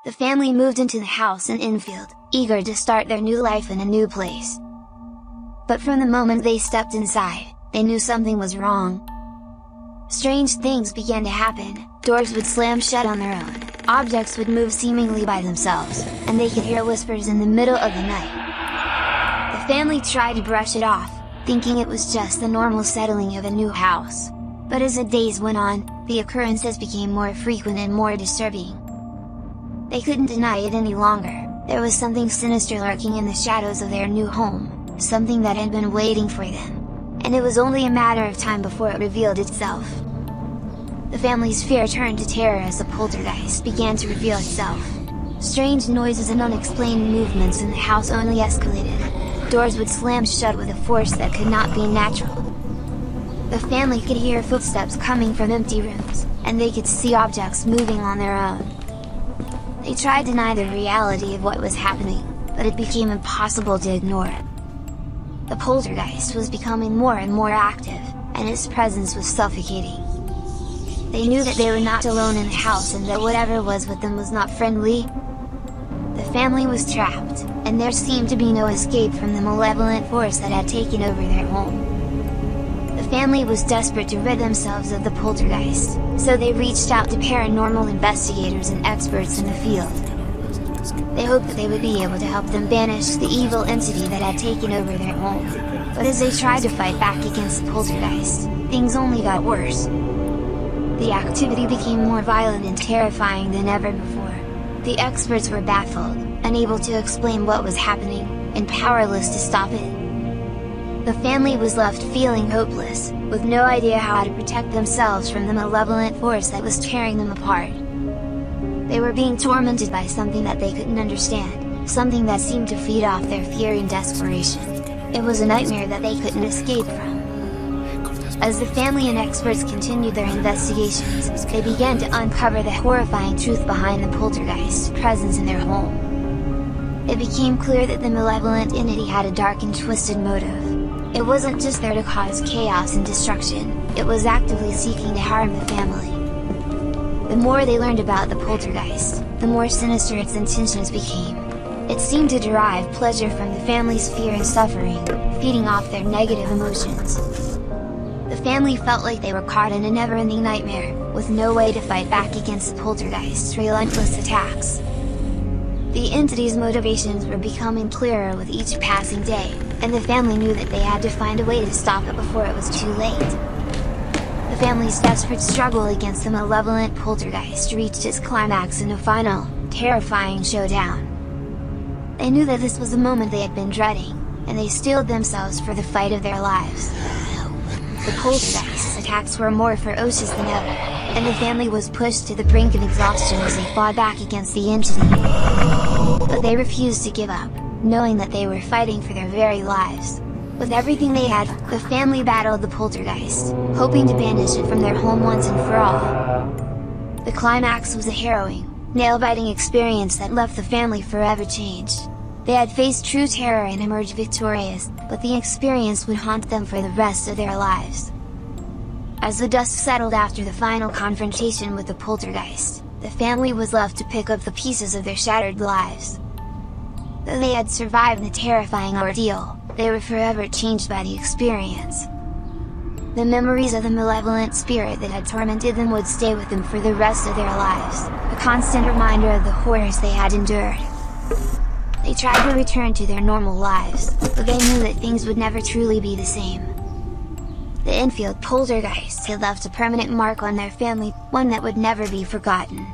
The family moved into the house in Enfield, eager to start their new life in a new place. But from the moment they stepped inside, they knew something was wrong. Strange things began to happen. Doors would slam shut on their own, objects would move seemingly by themselves, and they could hear whispers in the middle of the night. The family tried to brush it off, thinking it was just the normal settling of a new house. But as the days went on, the occurrences became more frequent and more disturbing. They couldn't deny it any longer. There was something sinister lurking in the shadows of their new home, something that had been waiting for them. And it was only a matter of time before it revealed itself. The family's fear turned to terror as the poltergeist began to reveal itself. Strange noises and unexplained movements in the house only escalated. Doors would slam shut with a force that could not be natural. The family could hear footsteps coming from empty rooms, and they could see objects moving on their own. They tried to deny the reality of what was happening, but it became impossible to ignore. The poltergeist was becoming more and more active, and its presence was suffocating. They knew that they were not alone in the house and that whatever was with them was not friendly. The family was trapped, and there seemed to be no escape from the malevolent force that had taken over their home. The family was desperate to rid themselves of the poltergeist, so they reached out to paranormal investigators and experts in the field. They hoped that they would be able to help them banish the evil entity that had taken over their home. But as they tried to fight back against the poltergeist, things only got worse. The activity became more violent and terrifying than ever before. The experts were baffled, unable to explain what was happening, and powerless to stop it. The family was left feeling hopeless, with no idea how to protect themselves from the malevolent force that was tearing them apart. They were being tormented by something that they couldn't understand, something that seemed to feed off their fear and desperation. It was a nightmare that they couldn't escape from. As the family and experts continued their investigations, they began to uncover the horrifying truth behind the poltergeist's presence in their home. It became clear that the malevolent entity had a dark and twisted motive. It wasn't just there to cause chaos and destruction, it was actively seeking to harm the family. The more they learned about the poltergeist, the more sinister its intentions became. It seemed to derive pleasure from the family's fear and suffering, feeding off their negative emotions. The family felt like they were caught in a never-ending nightmare, with no way to fight back against the poltergeist's relentless attacks. The entity's motivations were becoming clearer with each passing day, and the family knew that they had to find a way to stop it before it was too late. The family's desperate struggle against the malevolent poltergeist reached its climax in a final, terrifying showdown. They knew that this was the moment they had been dreading, and they steeled themselves for the fight of their lives. The poltergeist's attacks were more ferocious than ever, and the family was pushed to the brink of exhaustion as they fought back against the entity. But they refused to give up, knowing that they were fighting for their very lives. With everything they had, the family battled the poltergeist, hoping to banish it from their home once and for all. The climax was a harrowing, nail-biting experience that left the family forever changed. They had faced true terror and emerged victorious, but the experience would haunt them for the rest of their lives. As the dust settled after the final confrontation with the poltergeist, the family was left to pick up the pieces of their shattered lives. Though they had survived the terrifying ordeal, they were forever changed by the experience. The memories of the malevolent spirit that had tormented them would stay with them for the rest of their lives, a constant reminder of the horrors they had endured. They tried to return to their normal lives, but they knew that things would never truly be the same. The Enfield Poltergeist had left a permanent mark on their family, one that would never be forgotten.